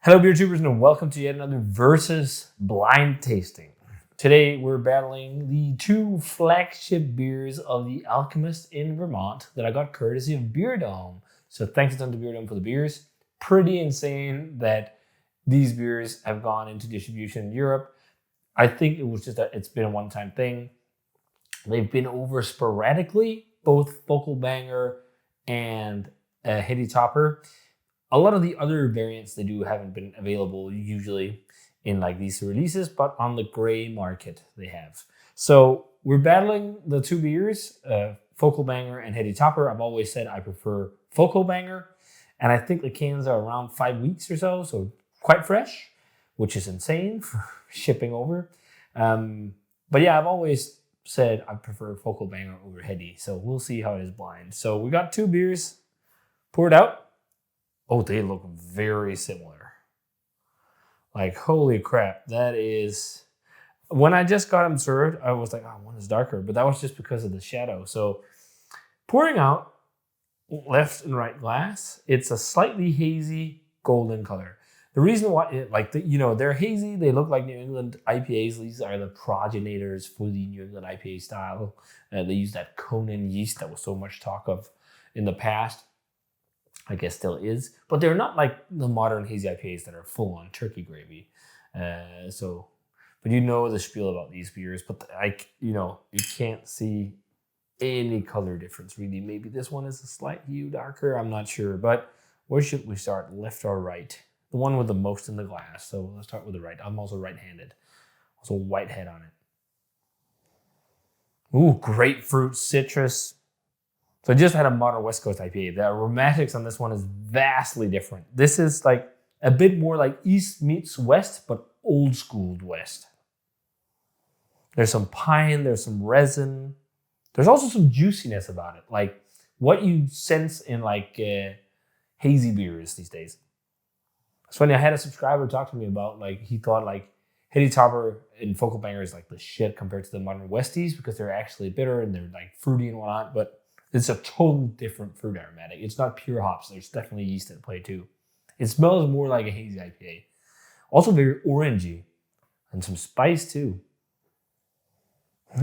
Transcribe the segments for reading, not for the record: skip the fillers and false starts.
Hello beer tubers and welcome to yet another Versus blind tasting. Today we're battling the two flagship beers of the Alchemist in Vermont that I got courtesy of Beer Dome. So thanks a ton to Beer Dome for the beers. Pretty insane that these beers have gone into distribution in Europe. I think it was just it's been a one-time thing. They've been over sporadically, both Focal Banger and Heady Topper. A lot of the other variants they do haven't been available usually in like these releases, but on the gray market they have. So we're battling the two beers, Focal Banger and Heady Topper. I've always said I prefer Focal Banger, and I think the cans are around 5 weeks or so quite fresh, which is insane for shipping over. But yeah, I've always said I prefer Focal Banger over Heady, so we'll see how it is blind. So we got two beers poured out. Oh, they look very similar. Like, holy crap, that is... When I just got them served, I was like, oh, one is darker, but that was just because of the shadow. So pouring out left and right glass, it's a slightly hazy golden color. The reason why, they're hazy, they look like New England IPAs. These are the progenitors for the New England IPA style. They use that Conan yeast that was so much talk of in the past. I guess still is, but they're not like the modern hazy IPAs that are full on turkey gravy. But you know the spiel about these beers, but you can't see any color difference really. Maybe this one is a slight hue darker, I'm not sure, but where should we start, left or right? The one with the most in the glass, so let's start with the right. I'm also right-handed, also white head on it. Ooh, grapefruit, citrus. So I just had a modern West Coast IPA. The aromatics on this one is vastly different. This is like a bit more like East meets West, but old school West. There's some pine, there's some resin. There's also some juiciness about it, like what you sense in like hazy beers these days. It's funny, I had a subscriber talk to me about like he thought like Heady Topper and Focal Banger is like the shit compared to the modern Westies because they're actually bitter and they're like fruity and whatnot, but it's a totally different fruit aromatic. It's not pure hops. There's definitely yeast at play too. It smells more like a hazy IPA. Also very orangey and some spice too.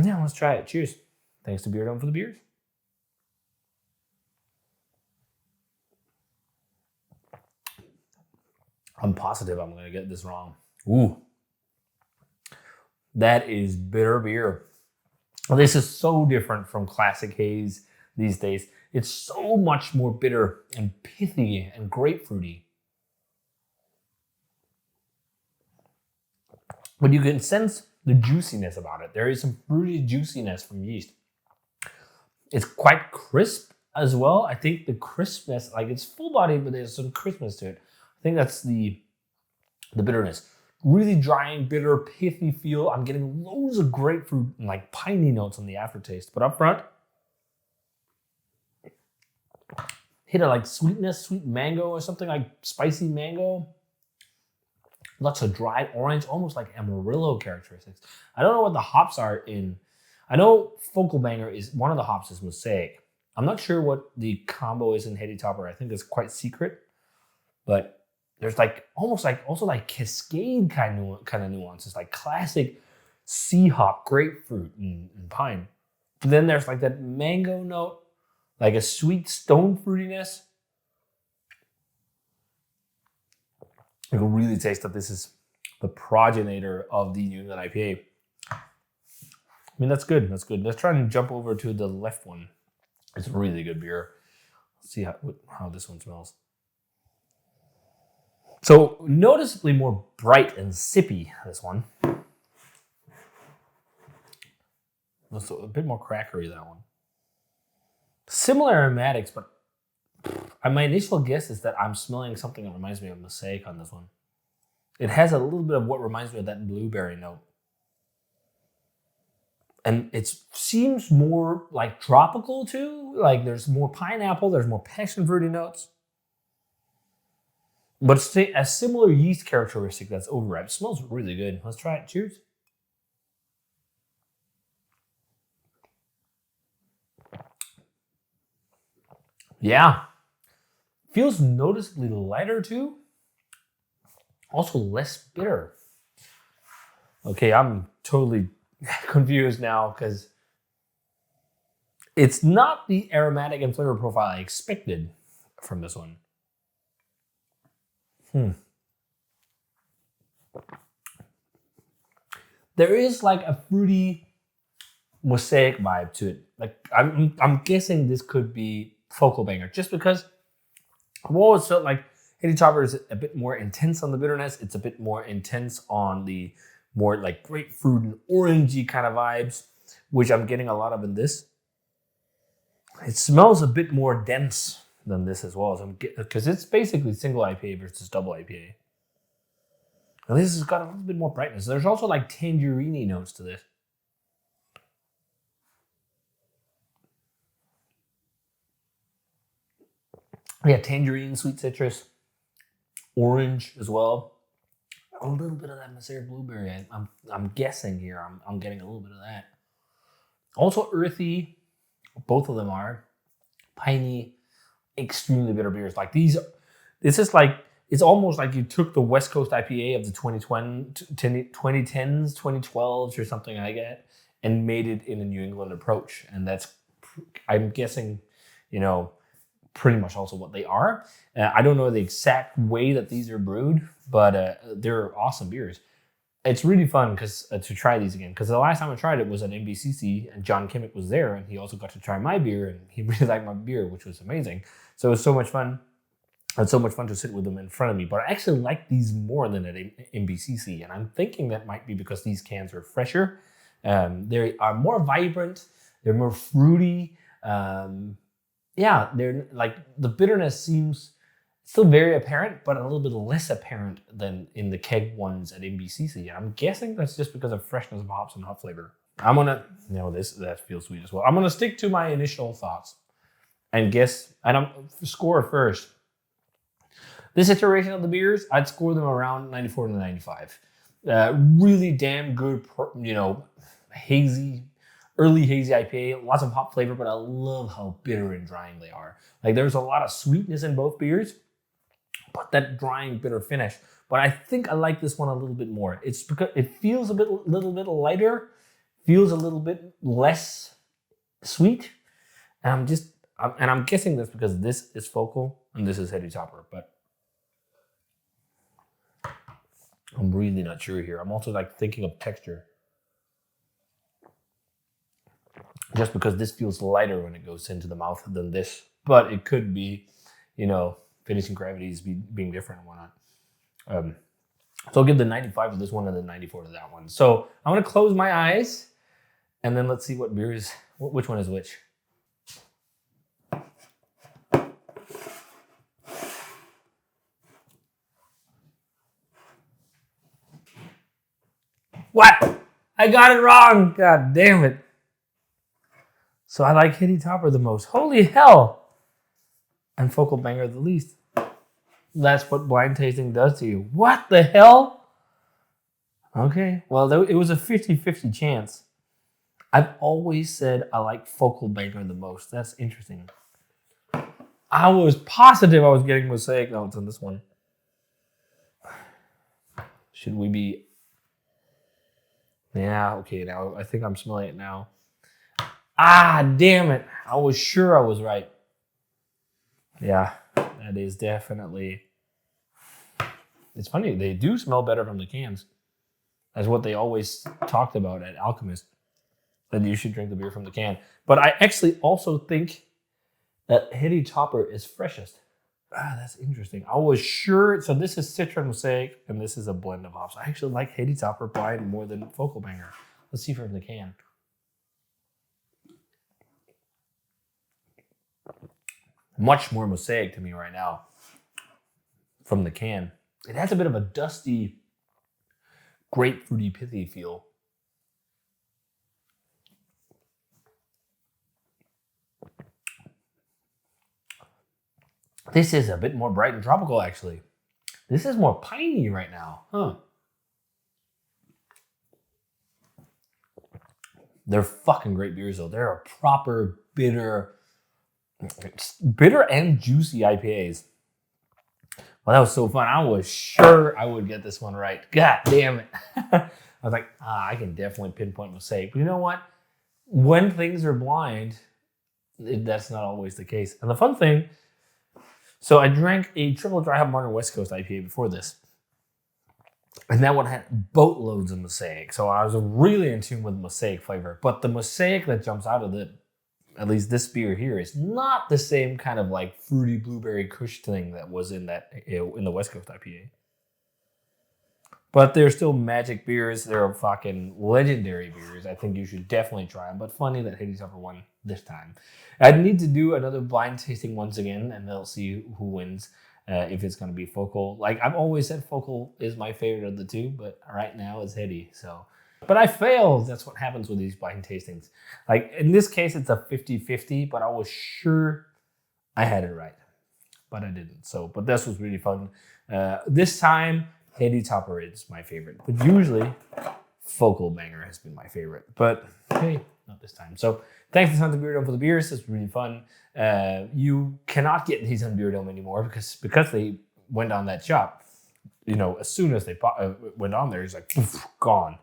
Yeah, let's try it. Cheers. Thanks to Beer Dome for the beers. I'm positive I'm going to get this wrong. Ooh. That is bitter beer. This is so different from classic haze these days. It's so much more bitter and pithy and grapefruity. But you can sense the juiciness about it. There is some fruity juiciness from yeast. It's quite crisp as well. I think the crispness, like it's full bodied, but there's some crispness to it. I think that's the bitterness. Really dry and bitter, pithy feel. I'm getting loads of grapefruit and like piney notes on the aftertaste. But up front, hit a like sweetness, sweet mango or something, like spicy mango. Lots of dried orange, almost like Amarillo characteristics. I don't know what the hops are in. I know Focal Banger is one of the hops is Mosaic. I'm not sure what the combo is in Heady Topper. I think it's quite secret, but there's like almost like also like Cascade kind of nuances, like classic sea hop, grapefruit, and pine. But then there's like that mango note, like a sweet stone fruitiness. You can really taste that this is the progenitor of the New England IPA. I mean, that's good. That's good. Let's try and jump over to the left one. It's a really good beer. Let's see how this one smells. So noticeably more bright and sippy, this one. Also a bit more crackery, that one. Similar aromatics, but my initial guess is that I'm smelling something that reminds me of Mosaic on this one. It has a little bit of what reminds me of that blueberry note. And it seems more like tropical too. Like there's more pineapple, there's more passion fruity notes. But it's a similar yeast characteristic that's overripe. It smells really good. Let's try it. Cheers. Yeah. Feels noticeably lighter too. Also less bitter. Okay, I'm totally confused now because it's not the aromatic and flavor profile I expected from this one. There is like a fruity mosaic vibe to it. Like I'm guessing this could be Focal Banger just because I've always felt like Heady Topper is a bit more intense on the bitterness. It's a bit more intense on the more like grapefruit and orangey kind of vibes, which I'm getting a lot of in this. It smells a bit more dense than this as well, because it's basically single IPA versus double IPA. And this has got a little bit more brightness. There's also like tangerine notes to this. Yeah, tangerine, sweet citrus, orange as well. A little bit of that Macer blueberry. I'm guessing here. I'm getting a little bit of that. Also earthy. Both of them are piney, extremely bitter beers. Like these, this is like, it's almost like you took the West Coast IPA of the 2010s, 2012s or something like that and made it in a New England approach. And that's, I'm guessing, pretty much also what they are. I don't know the exact way that these are brewed, but they're awesome beers. It's really fun to try these again, because the last time I tried it was at NBCC and John Kimmick was there and he also got to try my beer and he really liked my beer, which was amazing. So it was so much fun. It's so much fun to sit with them in front of me, but I actually like these more than at NBCC, and I'm thinking that might be because these cans are fresher. They are more vibrant. They're more fruity. They're like, the bitterness seems still very apparent, but a little bit less apparent than in the keg ones at NBCC. And I'm guessing that's just because of freshness of hops and hop flavor. That feels sweet as well. I'm gonna stick to my initial thoughts and guess, and I'm score first. This iteration of the beers, I'd score them around 94 to 95. Really damn good, hazy, early hazy IPA, lots of hop flavor, but I love how bitter and drying they are. Like there's a lot of sweetness in both beers, but that drying bitter finish. But I think I like this one a little bit more. It's because it feels little bit lighter, feels a little bit less sweet. And I'm guessing that's because this is Focal and this is Heady Topper, but I'm really not sure here. I'm also like thinking of texture. Just because this feels lighter when it goes into the mouth than this. But it could be, finishing gravities being different and whatnot. So I'll give the 95 to this one and the 94 to that one. So I'm going to close my eyes and then let's see what beers, which one is which. What? I got it wrong. God damn it. So I like Heady Topper the most. Holy hell. And Focal Banger the least. That's what blind tasting does to you. What the hell? Okay. Well, it was a 50-50 chance. I've always said I like Focal Banger the most. That's interesting. I was positive I was getting mosaic notes on this one. Should we be... Yeah, okay, now I think I'm smelling it now. Ah, damn it. I was sure I was right. Yeah, that is definitely... It's funny, they do smell better from the cans. That's what they always talked about at Alchemist, that you should drink the beer from the can. But I actually also think that Heady Topper is freshest. Ah, that's interesting. I was sure... So this is Citra Mosaic, and this is a blend of hops. I actually like Heady Topper blind more than Focal Banger. Let's see from the can. Much more mosaic to me right now from the can. It has a bit of a dusty, grapefruity, pithy feel. This is a bit more bright and tropical, actually. This is more piney right now, huh? They're fucking great beers, though. They're a proper bitter and juicy IPAs. Well, that was so fun. I was sure I would get this one right. God damn it. I was like, I can definitely pinpoint mosaic. But you know what? When things are blind, that's not always the case. And the fun thing, so I drank a triple dry hop Modern West Coast IPA before this. And that one had boatloads of mosaic. So I was really in tune with mosaic flavor. But the mosaic that jumps out of at least this beer here, is not the same kind of like fruity blueberry kush thing that was in the West Coast IPA. But they're still magic beers. They're fucking legendary beers. I think you should definitely try them. But funny that Heady Topper won this time. I'd need to do another blind tasting once again, and they'll see who wins. If it's going to be Focal. Like I've always said, Focal is my favorite of the two, but right now it's Heady. So, but I failed. That's what happens with these blind tastings. Like in this case, it's a 50-50, but I was sure I had it right, but I didn't. So, but this was really fun. This time, Heady Topper is my favorite, but usually Focal Banger has been my favorite. But hey, not this time. So thanks to Tons of Beer Dome for the beers. It's really fun. You cannot get these on Beer Dome anymore because they went on that shop. You know, as soon as they went on there, it's like poof, gone.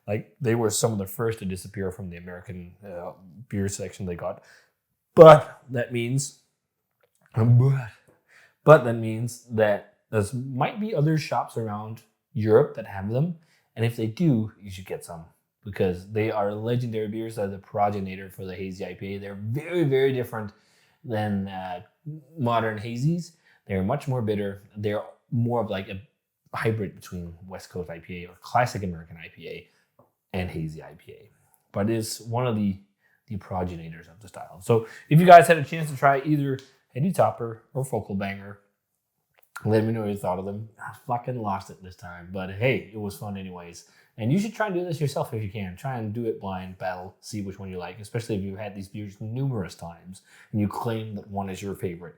Like they were some of the first to disappear from the American beer section they got. But that means, that there might be other shops around Europe that have them, and if they do, you should get some because they are legendary beers. They're the progenitor for the hazy IPA. They're very, very different than modern hazies. They're much more bitter. They're more of like a hybrid between West Coast IPA or classic American IPA and hazy IPA, but it's one of the progenitors of the style. So if you guys had a chance to try either Heady Topper or Focal Banger, let me know what you thought of them. I fucking lost it this time, but hey, it was fun anyways. And you should try and do this yourself if you can. Try and do it blind battle, see which one you like, especially if you've had these beers numerous times and you claim that one is your favorite,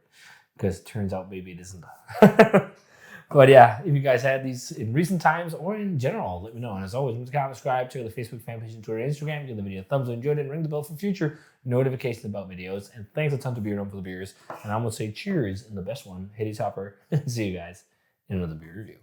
because it turns out maybe it isn't. But yeah, if you guys had these in recent times or in general, let me know. And as always, subscribe to the Facebook fan page and Twitter and Instagram. Give the video a thumbs up, enjoyed it, and ring the bell for future notifications about videos. And thanks a ton to Beer Dome for the beers. And I'm going to say cheers in the best one, Heady Topper. See you guys in another beer review.